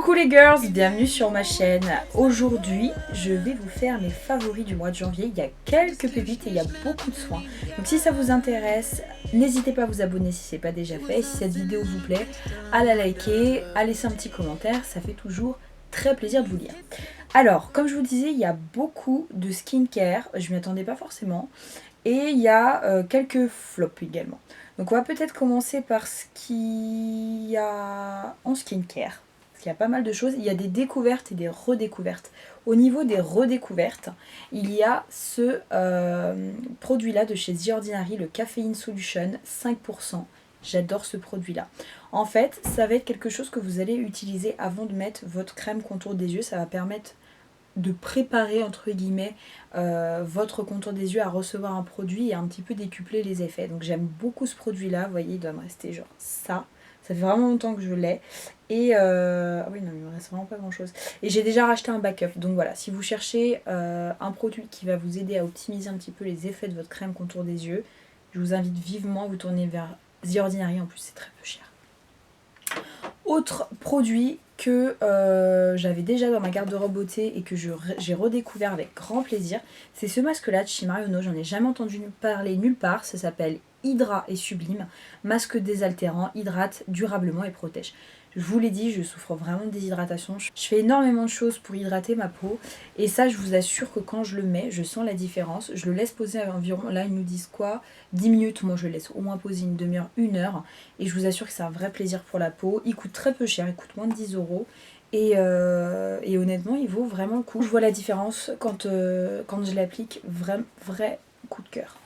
Coucou les girls, bienvenue sur ma chaîne. Aujourd'hui, je vais vous faire mes favoris du mois de janvier. Il y a quelques pépites et il y a beaucoup de soins. Donc si ça vous intéresse, n'hésitez pas à vous abonner si ce n'est pas déjà fait. Et si cette vidéo vous plaît, à la liker, à laisser un petit commentaire, ça fait toujours très plaisir de vous lire. Alors, comme je vous disais, il y a beaucoup de skincare, je ne m'y attendais pas forcément. Et il y a quelques flops également. Donc on va peut-être commencer par ce qu'il y a en skincare. Parce qu'il y a pas mal de choses. Il y a des découvertes et des redécouvertes. Au niveau des redécouvertes, il y a ce produit-là de chez The Ordinary, le Caffeine Solution 5%. J'adore ce produit-là. En fait, ça va être quelque chose que vous allez utiliser avant de mettre votre crème contour des yeux. Ça va permettre de préparer entre guillemets votre contour des yeux à recevoir un produit et un petit peu décupler les effets. Donc j'aime beaucoup ce produit là, vous voyez il doit me rester genre ça fait vraiment longtemps que je l'ai et ah oui non il me reste vraiment pas grand chose et j'ai déjà racheté un backup. Donc voilà, si vous cherchez un produit qui va vous aider à optimiser un petit peu les effets de votre crème contour des yeux, je vous invite vivement à vous tourner vers The Ordinary. En plus c'est très peu cher. Autre produit que j'avais déjà dans ma garde-robe beauté et que j'ai redécouvert avec grand plaisir, c'est ce masque-là de chez Marionneau. J'en ai jamais entendu parler nulle part. Ça s'appelle Hydra et Sublime. Masque désaltérant, hydrate durablement et protège. Je vous l'ai dit, je souffre vraiment de déshydratation. Je fais énormément de choses pour hydrater ma peau. Et ça, je vous assure que quand je le mets, je sens la différence. Je le laisse poser à environ, là ils nous disent quoi, 10 minutes. Moi je le laisse au moins poser une demi-heure, 1 heure. Et je vous assure que c'est un vrai plaisir pour la peau. Il coûte très peu cher, il coûte moins de 10 euros. Et honnêtement, il vaut vraiment le coup. Je vois la différence quand je l'applique. Vrai coup de cœur.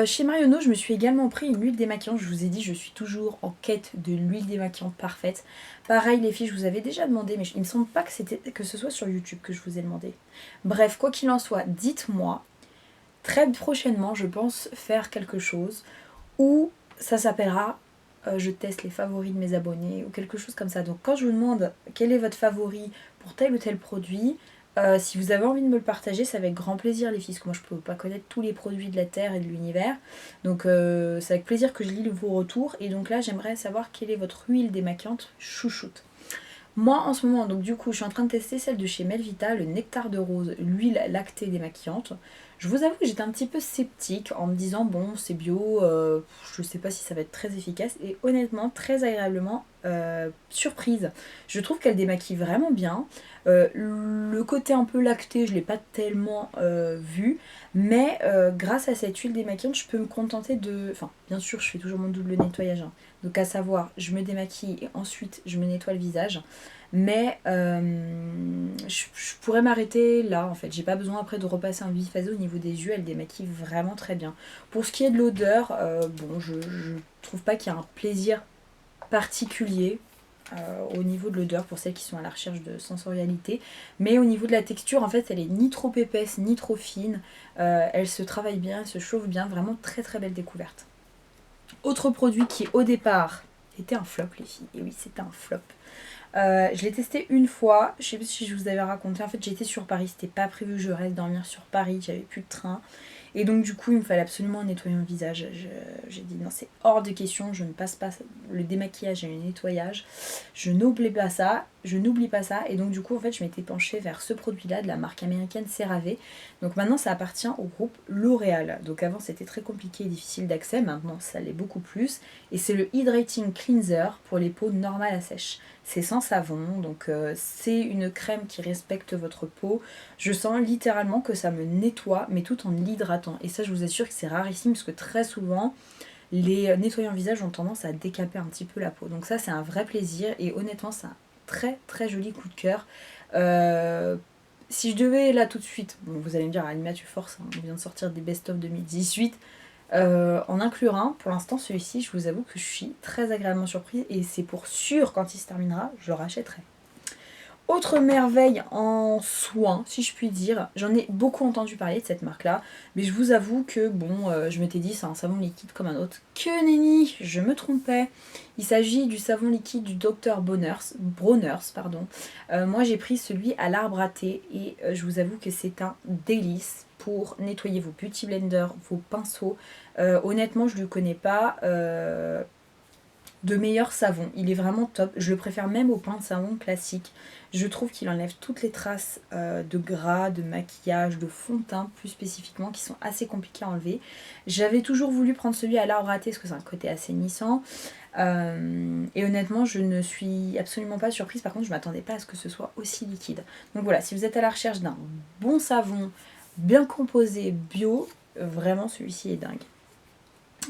Chez Marionneau, je me suis également pris une huile démaquillante. Je vous ai dit, je suis toujours en quête de l'huile démaquillante parfaite. Pareil les filles, je vous avais déjà demandé, mais il me semble pas que ce soit sur YouTube que je vous ai demandé. Bref, quoi qu'il en soit, dites-moi. Très prochainement, je pense faire quelque chose où ça s'appellera je teste les favoris de mes abonnés ou quelque chose comme ça. Donc quand je vous demande quel est votre favori pour tel ou tel produit, si vous avez envie de me le partager, c'est avec grand plaisir les filles, parce que moi je peux pas connaître tous les produits de la Terre et de l'univers. Donc c'est avec plaisir que je lis vos retours. Et donc là j'aimerais savoir quelle est votre huile démaquillante chouchoute. Moi en ce moment, donc du coup, je suis en train de tester celle de chez Melvita, le nectar de rose, l'huile lactée démaquillante. Je vous avoue que j'étais un petit peu sceptique en me disant bon c'est bio, je sais pas si ça va être très efficace, et honnêtement très agréablement surprise. Je trouve qu'elle démaquille vraiment bien. Le côté un peu lacté je l'ai pas tellement vu, mais grâce à cette huile démaquillante je peux me contenter de... Enfin bien sûr je fais toujours mon double nettoyage, hein. Donc à savoir je me démaquille et ensuite je me nettoie le visage. Mais je pourrais m'arrêter là en fait. J'ai pas besoin après de repasser un biphasé au niveau des yeux. Elle démaquille vraiment très bien. Pour ce qui est de l'odeur, bon, je trouve pas qu'il y a un plaisir particulier au niveau de l'odeur pour celles qui sont à la recherche de sensorialité. Mais au niveau de la texture, en fait, elle est ni trop épaisse ni trop fine. Elle se travaille bien, elle se chauffe bien. Vraiment très très belle découverte. Autre produit qui au départ était un flop les filles. Et oui, c'était un flop. Je l'ai testé une fois, je sais pas si je vous avais raconté, en fait j'étais sur Paris, c'était pas prévu que je reste dormir sur Paris, j'avais plus de train. Et donc du coup il me fallait absolument nettoyer mon visage. J'ai dit non c'est hors de question, je ne passe pas le démaquillage et le nettoyage. Je n'oublie pas ça, et donc du coup en fait je m'étais penchée vers ce produit là de la marque américaine CeraVe. Donc maintenant ça appartient au groupe L'Oréal. Donc avant c'était très compliqué et difficile d'accès, maintenant ça l'est beaucoup plus. Et c'est le Hydrating Cleanser pour les peaux normales à sèche. C'est sans savon, donc c'est une crème qui respecte votre peau. Je sens littéralement que ça me nettoie, mais tout en l'hydratant. Et ça, je vous assure que c'est rarissime, parce que très souvent, les nettoyants visage ont tendance à décaper un petit peu la peau. Donc ça, c'est un vrai plaisir, et honnêtement, c'est un très très joli coup de cœur. Si je devais là tout de suite, bon, vous allez me dire, Alima, tu forces, hein, on vient de sortir des best-of 2018, en inclure un, pour l'instant celui-ci, je vous avoue que je suis très agréablement surprise et c'est pour sûr quand il se terminera, je le rachèterai. Autre merveille en soins, si je puis dire, j'en ai beaucoup entendu parler de cette marque-là, mais je vous avoue que bon, je m'étais dit c'est un savon liquide comme un autre. Que nenni, je me trompais. Il s'agit du savon liquide du Dr Bronner's, pardon. Moi j'ai pris celui à l'arbre à thé et je vous avoue que c'est un délice pour nettoyer vos beauty blenders, vos pinceaux. Honnêtement je ne le connais pas. de meilleurs savons. Il est vraiment top. Je le préfère même au pain de savon classique. Je trouve qu'il enlève toutes les traces de gras, de maquillage, de fond de teint plus spécifiquement, qui sont assez compliquées à enlever. J'avais toujours voulu prendre celui à l'arbre à thé parce que c'est un côté assainissant. Et honnêtement, je ne suis absolument pas surprise. Par contre, je ne m'attendais pas à ce que ce soit aussi liquide. Donc voilà, si vous êtes à la recherche d'un bon savon, bien composé, bio, vraiment celui-ci est dingue.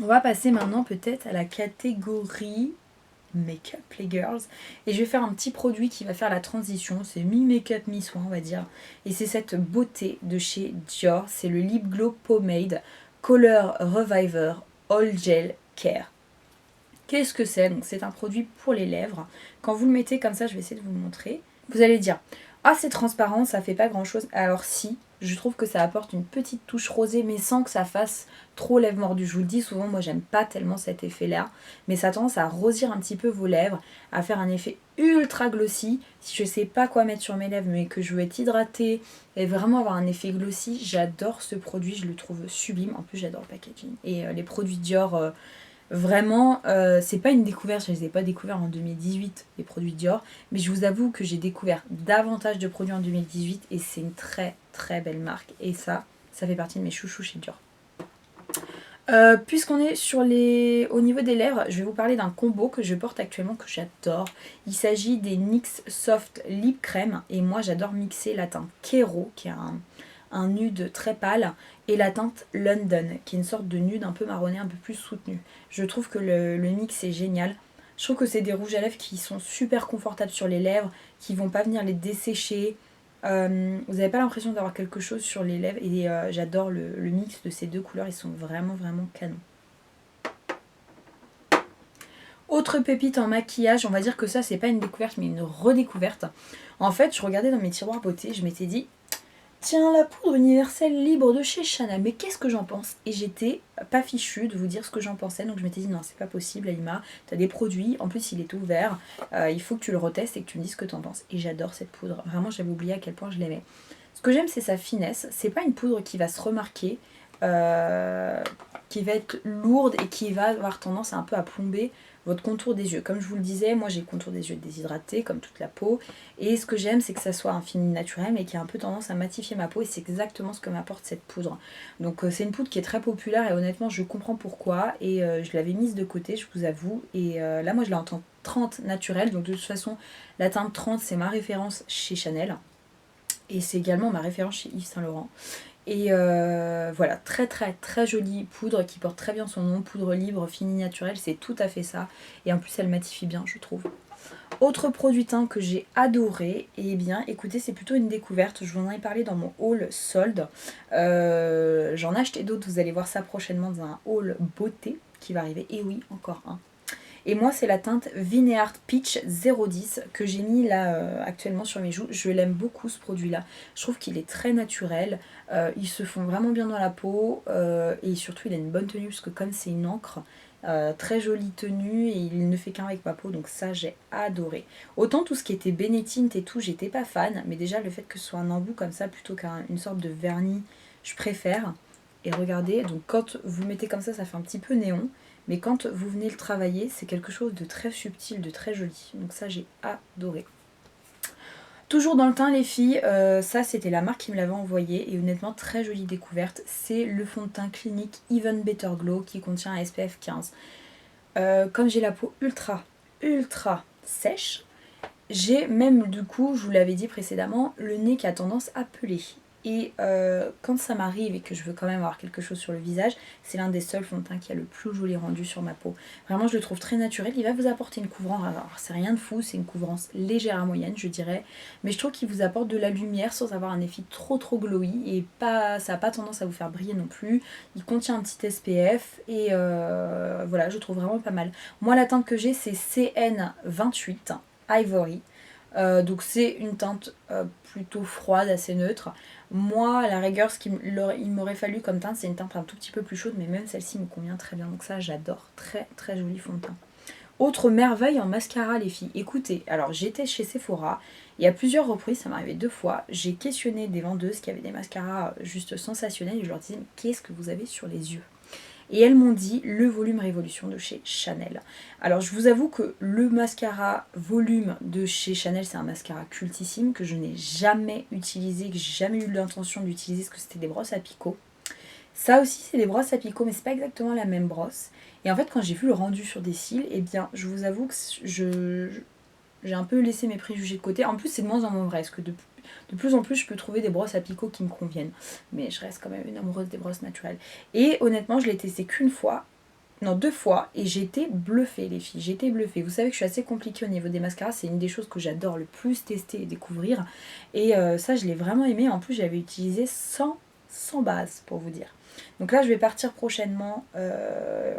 On va passer maintenant peut-être à la catégorie make-up les girls, et je vais faire un petit produit qui va faire la transition, c'est mi-make-up mi-soin on va dire, et c'est cette beauté de chez Dior, c'est le Lip Glow Pomade Color Reviver All Gel Care. Qu'est-ce que c'est? Donc c'est un produit pour les lèvres. Quand vous le mettez comme ça, je vais essayer de vous le montrer, vous allez dire ah c'est transparent, ça fait pas grand chose. Alors si, je trouve que ça apporte une petite touche rosée mais sans que ça fasse trop lèvres mordues. Je vous le dis souvent, moi j'aime pas tellement cet effet là, mais ça a tendance à rosir un petit peu vos lèvres, à faire un effet ultra glossy. Si je sais pas quoi mettre sur mes lèvres mais que je veux être hydratée et vraiment avoir un effet glossy, j'adore ce produit, je le trouve sublime. En plus j'adore le packaging et les produits Dior. Vraiment, c'est pas une découverte, je les ai pas découverts en 2018, les produits Dior, mais je vous avoue que j'ai découvert davantage de produits en 2018 et c'est une très très belle marque. Et ça fait partie de mes chouchous chez Dior. Puisqu'on est au niveau des lèvres, je vais vous parler d'un combo que je porte actuellement que j'adore. Il s'agit des NYX Soft Lip Cream et moi j'adore mixer la teinte Kero qui est un nude très pâle et la teinte London qui est une sorte de nude un peu marronné, un peu plus soutenu. Je trouve que le mix est génial. Je trouve que c'est des rouges à lèvres qui sont super confortables sur les lèvres, qui vont pas venir les dessécher. Vous n'avez pas l'impression d'avoir quelque chose sur les lèvres et j'adore le mix de ces deux couleurs, ils sont vraiment vraiment canons. Autre pépite en maquillage, on va dire que ça c'est pas une découverte mais une redécouverte. En fait je regardais dans mes tiroirs beauté, je m'étais dit tiens, la poudre universelle libre de chez Chanel, mais qu'est-ce que j'en pense? Et j'étais pas fichue de vous dire ce que j'en pensais, donc je m'étais dit non, c'est pas possible, Alima, t'as des produits, en plus il est ouvert, il faut que tu le retestes et que tu me dises ce que t'en penses. Et j'adore cette poudre, vraiment j'avais oublié à quel point je l'aimais. Ce que j'aime c'est sa finesse, c'est pas une poudre qui va se remarquer, qui va être lourde et qui va avoir tendance à un peu à plomber votre contour des yeux. Comme je vous le disais, moi j'ai le contour des yeux déshydraté comme toute la peau et ce que j'aime c'est que ça soit un fini naturel mais qui a un peu tendance à matifier ma peau et c'est exactement ce que m'apporte cette poudre. Donc c'est une poudre qui est très populaire et honnêtement je comprends pourquoi et je l'avais mise de côté je vous avoue et là moi je l'ai en teinte 30 naturelle donc de toute façon la teinte 30 c'est ma référence chez Chanel et c'est également ma référence chez Yves Saint Laurent. Et voilà, très très très jolie poudre qui porte très bien son nom, poudre libre, fini naturelle, c'est tout à fait ça. Et en plus elle matifie bien je trouve. Autre produit teint que j'ai adoré, et bien écoutez c'est plutôt une découverte, je vous en ai parlé dans mon haul solde. J'en ai acheté d'autres, vous allez voir ça prochainement dans un haul beauté qui va arriver, et oui encore un. Et moi c'est la teinte Vineart Peach 010 que j'ai mis là actuellement sur mes joues. Je l'aime beaucoup ce produit là. Je trouve qu'il est très naturel. Ils se font vraiment bien dans la peau. Et surtout il a une bonne tenue parce que comme c'est une encre, très jolie tenue et il ne fait qu'un avec ma peau. Donc ça j'ai adoré. Autant tout ce qui était Benetint et tout j'étais pas fan. Mais déjà le fait que ce soit un embout comme ça plutôt qu'une sorte de vernis je préfère. Et regardez, donc quand vous mettez comme ça fait un petit peu néon. Mais quand vous venez le travailler, c'est quelque chose de très subtil, de très joli. Donc ça, j'ai adoré. Toujours dans le teint, les filles, ça c'était la marque qui me l'avait envoyé. Et honnêtement, très jolie découverte. C'est le fond de teint clinique Even Better Glow qui contient un SPF 15. Comme j'ai la peau ultra sèche, j'ai même du coup, je vous l'avais dit précédemment, le nez qui a tendance à peler. Et quand ça m'arrive et que je veux quand même avoir quelque chose sur le visage, c'est l'un des seuls fonds de teint qui a le plus joli rendu sur ma peau. Vraiment je le trouve très naturel, il va vous apporter une couvrance, alors c'est rien de fou, c'est une couvrance légère à moyenne je dirais, mais je trouve qu'il vous apporte de la lumière sans avoir un effet trop glowy et ça n'a pas tendance à vous faire briller non plus. Il contient un petit SPF et voilà je trouve vraiment pas mal. Moi la teinte que j'ai c'est CN28 Ivory. Donc c'est une teinte plutôt froide, assez neutre. Moi, à la rigueur, il m'aurait fallu comme teinte, c'est une teinte un tout petit peu plus chaude, mais même celle-ci me convient très bien. Donc ça, j'adore. Très très joli fond de teint. Autre merveille en mascara, les filles. Écoutez, alors j'étais chez Sephora, et à plusieurs reprises, ça m'est arrivé 2 fois, j'ai questionné des vendeuses qui avaient des mascaras juste sensationnels, et je leur disais, mais qu'est-ce que vous avez sur les yeux ? et elles m'ont dit le volume Révolution de chez Chanel. Alors je vous avoue que le mascara volume de chez Chanel, c'est un mascara cultissime que je n'ai jamais utilisé, que j'ai jamais eu l'intention d'utiliser parce que c'était des brosses à picot. Ça aussi c'est des brosses à picot mais c'est pas exactement la même brosse. Et en fait quand j'ai vu le rendu sur des cils, eh bien je vous avoue que j'ai un peu laissé mes préjugés de côté. En plus c'est de moins en moins vrai parce que de plus en plus je peux trouver des brosses à picot qui me conviennent. Mais je reste quand même une amoureuse des brosses naturelles. Et honnêtement je l'ai testé qu'une fois. Non, 2 fois, et j'ai été bluffée les filles, j'ai été bluffée. Vous savez que je suis assez compliquée au niveau des mascaras, c'est une des choses que j'adore le plus tester et découvrir. Et ça je l'ai vraiment aimé, en plus j'avais utilisé sans base pour vous dire. Donc là je vais partir prochainement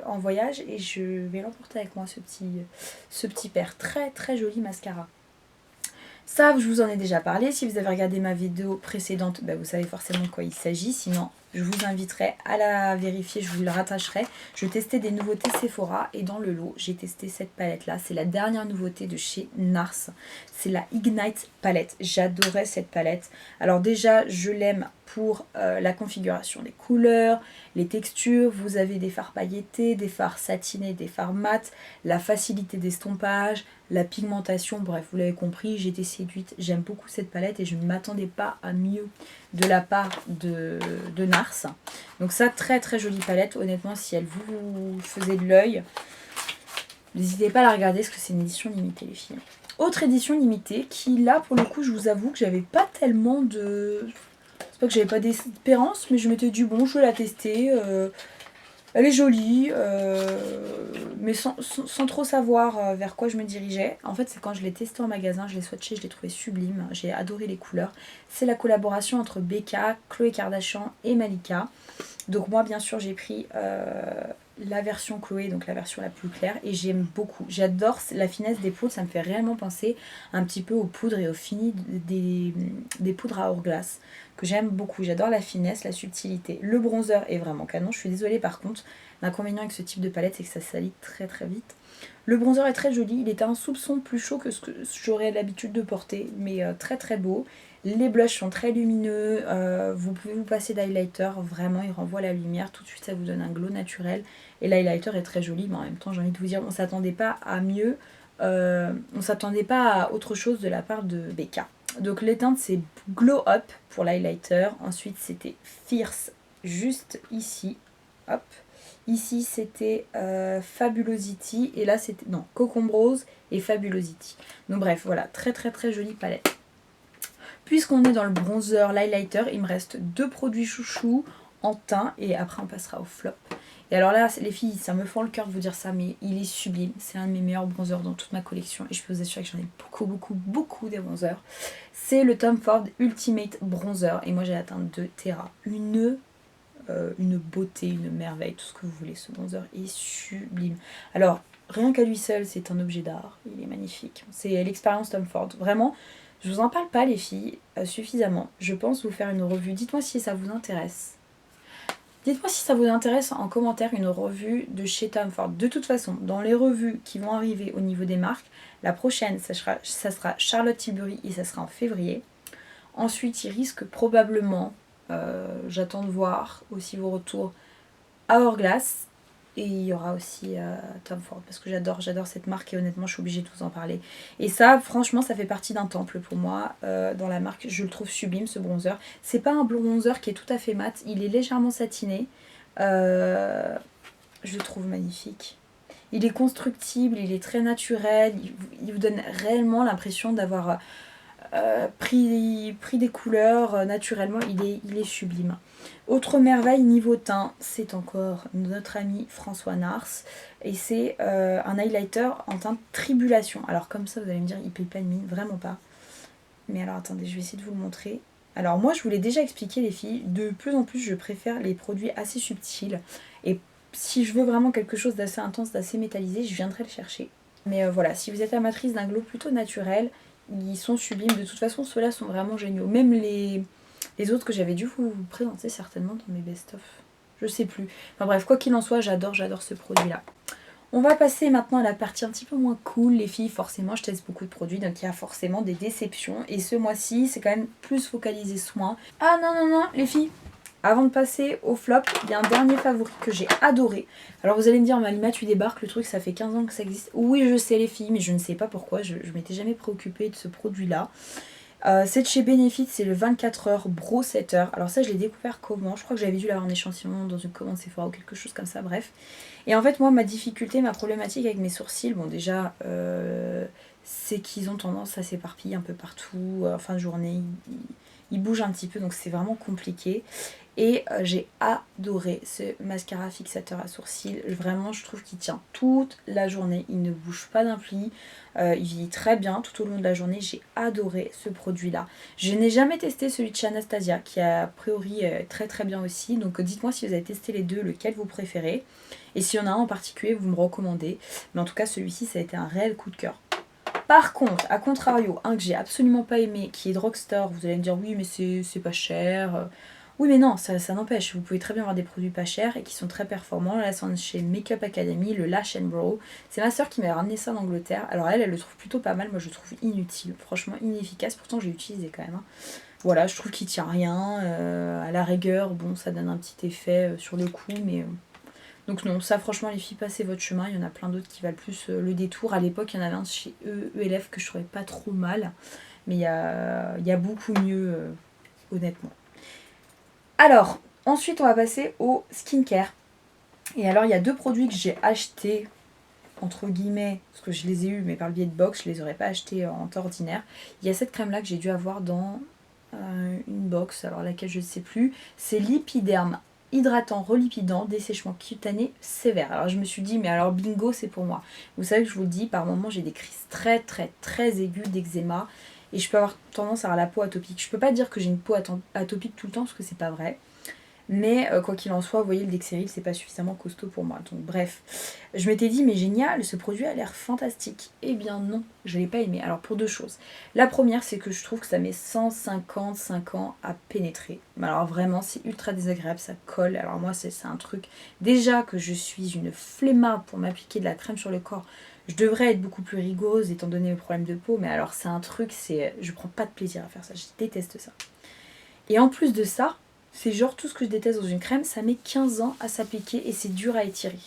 en voyage et je vais l'emporter avec moi ce petit paire. Très très joli mascara. Ça, je vous en ai déjà parlé. Si vous avez regardé ma vidéo précédente, bah, vous savez forcément de quoi il s'agit. Sinon, je vous inviterai à la vérifier, je vous le rattacherai. Je testais des nouveautés Sephora et dans le lot, j'ai testé cette palette-là. C'est la dernière nouveauté de chez NARS. C'est la Ignite palette. J'adorais cette palette. Alors déjà, je l'aime pour la configuration des couleurs, les textures. Vous avez des fards pailletés, des fards satinés, des fards mat, la facilité d'estompage, la pigmentation, bref, vous l'avez compris, j'ai été séduite. J'aime beaucoup cette palette et je ne m'attendais pas à mieux de la part de NARS. Donc ça, très très jolie palette. Honnêtement, si elle vous faisait de l'œil, n'hésitez pas à la regarder parce que c'est une édition limitée, les filles. Autre édition limitée qui, là, pour le coup, je vous avoue que j'avais pas tellement de... C'est pas que j'avais pas d'espérance, mais je m'étais dit, bon, je vais la tester. Elle est jolie, mais sans trop savoir vers quoi je me dirigeais. En fait, c'est quand je l'ai testé en magasin, je l'ai swatché, je l'ai trouvé sublime. J'ai adoré les couleurs. C'est la collaboration entre Becca, Khloé Kardashian et Malika. Donc moi, bien sûr, j'ai pris la version Khloé, donc la version la plus claire. Et j'aime beaucoup. J'adore la finesse des poudres. Ça me fait réellement penser un petit peu aux poudres et au fini des poudres à Hourglass, que j'aime beaucoup. J'adore la finesse, la subtilité. Le bronzer est vraiment canon. Je suis désolée par contre, l'inconvénient avec ce type de palette, c'est que ça salit très très vite. Le bronzer est très joli. Il était un soupçon plus chaud que ce que j'aurais l'habitude de porter, mais très très beau. Les blushs sont très lumineux. Vous pouvez vous passer d'highlighter. Vraiment, il renvoie la lumière. Tout de suite, ça vous donne un glow naturel. Et l'highlighter est très joli, mais en même temps, j'ai envie de vous dire, on ne s'attendait pas à mieux. On ne s'attendait pas à autre chose de la part de Becca. Donc les teintes c'est Glow Up pour l'highlighter, ensuite c'était Fierce juste ici, hop, ici c'était Fabulosity et là c'était, non, Cocombrose et Fabulosity. Donc bref, voilà, très très très jolie palette. Puisqu'on est dans le bronzer, l'highlighter, il me reste 2 produits chouchous en teint et après on passera au flop. Et alors là, les filles, ça me fend le cœur de vous dire ça, mais il est sublime. C'est un de mes meilleurs bronzers dans toute ma collection. Et je peux vous assurer que j'en ai beaucoup des bronzers. C'est le Tom Ford Ultimate Bronzer. Et moi, j'ai atteint 2 Terra. Une beauté, une merveille, tout ce que vous voulez. Ce bronzer est sublime. Alors, rien qu'à lui seul, c'est un objet d'art. Il est magnifique. C'est l'expérience Tom Ford. Vraiment, je vous en parle pas, les filles, suffisamment. Je pense vous faire une revue. Dites-moi si ça vous intéresse. Dites-moi si ça vous intéresse en commentaire une revue de chez Tom Ford. De toute façon, dans les revues qui vont arriver au niveau des marques, la prochaine, ça sera Charlotte Tilbury et ça sera en février. Ensuite, il risque probablement, j'attends de voir aussi vos retours, à Hourglass. Et il y aura aussi Tom Ford parce que j'adore cette marque et honnêtement je suis obligée de vous en parler. Et ça franchement ça fait partie d'un temple pour moi dans la marque. Je le trouve sublime ce bronzer. C'est pas un bronzer qui est tout à fait mat, il est légèrement satiné. Je le trouve magnifique. Il est constructible, il est très naturel, il vous donne réellement l'impression d'avoir pris des couleurs naturellement, il est sublime. Autre merveille niveau teint, c'est encore notre ami François Nars et c'est un highlighter en teinte Tribulation. Alors comme ça vous allez me dire il paye pas de mine, vraiment pas. Mais alors attendez, je vais essayer de vous le montrer. Alors moi je vous l'ai déjà expliqué les filles, de plus en plus je préfère les produits assez subtils et si je veux vraiment quelque chose d'assez intense, d'assez métallisé, je viendrai le chercher. Mais voilà, si vous êtes amatrice d'un glow plutôt naturel, ils sont sublimes. De toute façon, ceux-là sont vraiment géniaux. Même les autres que j'avais dû vous présenter certainement dans mes best-of. Je sais plus. Enfin bref, quoi qu'il en soit, j'adore ce produit-là. On va passer maintenant à la partie un petit peu moins cool. Les filles, forcément, je teste beaucoup de produits, donc il y a forcément des déceptions. Et ce mois-ci, c'est quand même plus focalisé soin. Ah non, les filles, Avant de passer au flop, il y a un dernier favori que j'ai adoré. Alors vous allez me dire, Malima, tu débarques, le truc ça fait 15 ans que ça existe. Oui, je sais les filles, mais je ne sais pas pourquoi, je m'étais jamais préoccupée de ce produit-là. C'est de chez Benefit, c'est le 24 heures Brow Setter. Alors ça, je l'ai découvert comment? Je crois que j'avais dû l'avoir en échantillon dans une commande Sephora ou quelque chose comme ça, bref. Et en fait, moi, ma difficulté, ma problématique avec mes sourcils, bon déjà, c'est qu'ils ont tendance à s'éparpiller un peu partout. En fin de journée, ils bougent un petit peu, donc c'est vraiment compliqué. Et j'ai adoré ce mascara fixateur à sourcils. Vraiment, je trouve qu'il tient toute la journée. Il ne bouge pas d'un pli. Il vieillit très bien tout au long de la journée. J'ai adoré ce produit-là. Je n'ai jamais testé celui de chez Anastasia, qui a priori très très bien aussi. Donc dites-moi si vous avez testé les deux, lequel vous préférez. Et s'il y en a un en particulier, vous me recommandez. Mais en tout cas, celui-ci, ça a été un réel coup de cœur. Par contre, à contrario, un que j'ai absolument pas aimé, qui est Drugstore, vous allez me dire oui mais c'est pas cher. Oui mais non, ça n'empêche, vous pouvez très bien avoir des produits pas chers et qui sont très performants. Là c'est chez Makeup Academy, le Lash and Brow. C'est ma soeur qui m'a ramené ça d'Angleterre. Alors elle le trouve plutôt pas mal, moi je le trouve inutile, franchement inefficace, pourtant j'ai utilisé quand même. Voilà, je trouve qu'il tient rien, à la rigueur, bon ça donne un petit effet sur le cou, mais... Donc non, ça franchement les filles, passez votre chemin, il y en a plein d'autres qui valent plus le détour. À l'époque il y en avait un chez ELF que je trouvais pas trop mal, mais il y a beaucoup mieux honnêtement. Alors, ensuite on va passer au skincare. Et alors il y a deux produits que j'ai achetés, entre guillemets, parce que je les ai eus mais par le biais de box, je les aurais pas achetés en temps ordinaire. Il y a cette crème là que j'ai dû avoir dans une box, alors laquelle je ne sais plus, c'est Lipiderm hydratant, relipidant, dessèchement cutané sévère. Alors je me suis dit, mais alors bingo, c'est pour moi. Vous savez que je vous le dis, par moments j'ai des crises très très très aiguës d'eczéma et je peux avoir tendance à avoir la peau atopique. Je peux pas dire que j'ai une peau atopique tout le temps parce que c'est pas vrai. Mais quoi qu'il en soit, vous voyez, le Dexeril, c'est pas suffisamment costaud pour moi. Donc bref, je m'étais dit, mais génial, ce produit a l'air fantastique. Eh bien non, je l'ai pas aimé. Alors pour deux choses. La première, c'est que je trouve que ça met 155 ans à pénétrer. Alors vraiment, c'est ultra désagréable, ça colle. Alors moi, c'est un truc... Déjà que je suis une flemmarde pour m'appliquer de la crème sur le corps, je devrais être beaucoup plus rigoureuse étant donné mes problèmes de peau. Mais alors c'est un truc, je prends pas de plaisir à faire ça. Je déteste ça. Et en plus de ça... C'est genre tout ce que je déteste dans une crème, ça met 15 ans à s'appliquer et c'est dur à étirer.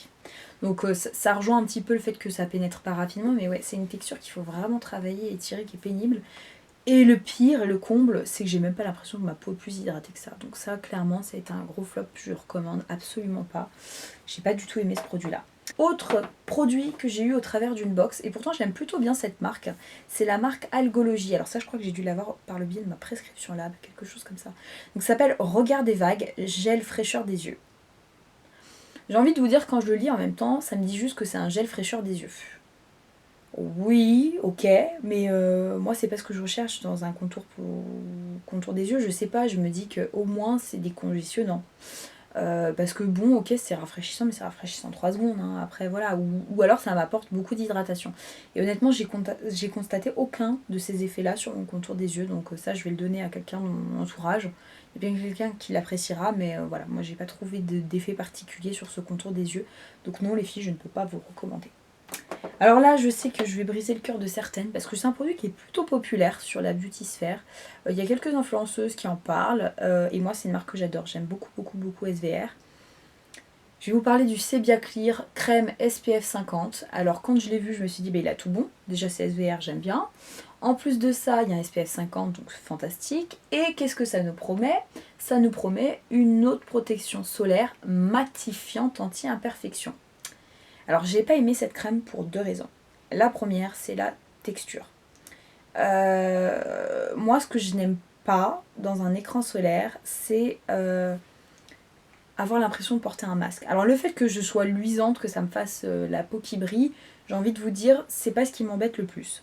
Donc ça rejoint un petit peu le fait que ça pénètre pas rapidement, mais ouais, c'est une texture qu'il faut vraiment travailler et étirer, qui est pénible. Et le pire, le comble, c'est que j'ai même pas l'impression que ma peau est plus hydratée que ça. Donc ça, clairement, ça a été un gros flop, je le recommande absolument pas. J'ai pas du tout aimé ce produit-là. Autre produit que j'ai eu au travers d'une box, et pourtant j'aime plutôt bien cette marque, c'est la marque Algologie. Alors ça je crois que j'ai dû l'avoir par le biais de ma prescription lab, quelque chose comme ça. Donc ça s'appelle Regard des vagues, gel fraîcheur des yeux. J'ai envie de vous dire quand je le lis en même temps, ça me dit juste que c'est un gel fraîcheur des yeux. Oui, ok, mais moi c'est pas ce que je recherche dans un contour des yeux, je sais pas, je me dis que au moins c'est décongestionnant. Parce que bon, ok, c'est rafraîchissant, mais c'est rafraîchissant 3 secondes. Hein. Après, voilà. Ou alors, ça m'apporte beaucoup d'hydratation. Et honnêtement, j'ai constaté aucun de ces effets-là sur mon contour des yeux. Donc ça, je vais le donner à quelqu'un de mon entourage. Il y a bien quelqu'un qui l'appréciera, mais voilà, moi, j'ai pas trouvé d'effet particulier sur ce contour des yeux. Donc non, les filles, je ne peux pas vous recommander. Alors là, je sais que je vais briser le cœur de certaines parce que c'est un produit qui est plutôt populaire sur la beauty sphère. Il y a quelques influenceuses qui en parlent et moi, c'est une marque que j'adore. J'aime beaucoup, beaucoup, beaucoup SVR. Je vais vous parler du Sebia Clear crème SPF 50. Alors quand je l'ai vu, je me suis dit, bah, il a tout bon. Déjà, c'est SVR, j'aime bien. En plus de ça, il y a un SPF 50, donc fantastique. Et qu'est-ce que ça nous promet? Ça nous promet une autre protection solaire matifiante anti-imperfection. Alors j'ai pas aimé cette crème pour deux raisons. La première, c'est la texture. Moi, ce que je n'aime pas dans un écran solaire, c'est avoir l'impression de porter un masque. Alors le fait que je sois luisante, que ça me fasse la peau qui brille, j'ai envie de vous dire, c'est pas ce qui m'embête le plus.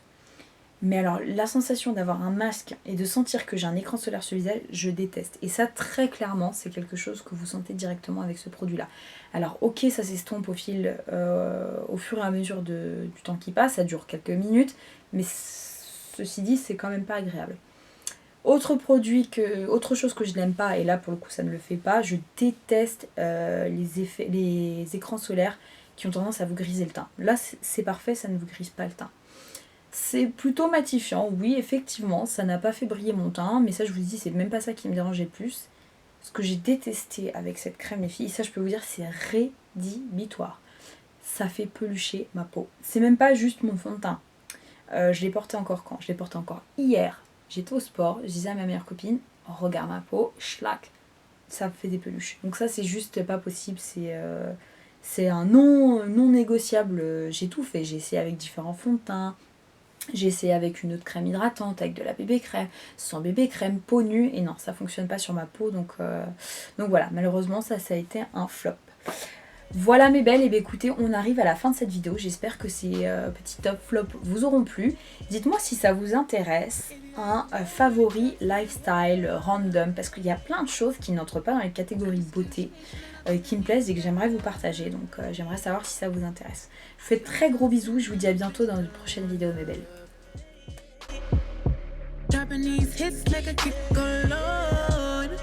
Mais alors la sensation d'avoir un masque et de sentir que j'ai un écran solaire sur le visage, je déteste. Et ça, très clairement, c'est quelque chose que vous sentez directement avec ce produit-là. Alors ok, ça s'estompe au fur et à mesure du temps qui passe, ça dure quelques minutes, mais ceci dit, c'est quand même pas agréable. Autre chose que je n'aime pas, et là pour le coup ça ne le fait pas, je déteste les écrans solaires qui ont tendance à vous griser le teint. Là c'est parfait, ça ne vous grise pas le teint. C'est plutôt matifiant, oui effectivement, ça n'a pas fait briller mon teint, mais ça je vous dis c'est même pas ça qui me dérangeait le plus. Ce que j'ai détesté avec cette crème les filles, et ça je peux vous dire c'est rédhibitoire. Ça fait pelucher ma peau. C'est même pas juste mon fond de teint. Je l'ai porté encore quand? Je l'ai porté encore hier. J'étais au sport, je disais à ma meilleure copine, regarde ma peau, schlac, ça fait des peluches. Donc ça c'est juste pas possible, c'est un non négociable. J'ai tout fait, j'ai essayé avec différents fonds de teint, j'ai essayé avec une autre crème hydratante, avec de la bébé crème, sans bébé crème, peau nue, et non, ça fonctionne pas sur ma peau, donc voilà, malheureusement ça a été un flop. Voilà mes belles, et bien écoutez, on arrive à la fin de cette vidéo, j'espère que ces petits top flops vous auront plu. Dites-moi si ça vous intéresse, un favori lifestyle random, parce qu'il y a plein de choses qui n'entrent pas dans les catégories beauté, qui me plaisent et que j'aimerais vous partager, donc j'aimerais savoir si ça vous intéresse. Je vous fais de très gros bisous, je vous dis à bientôt dans une prochaine vidéo mes belles. Japanese hits make a kick alone.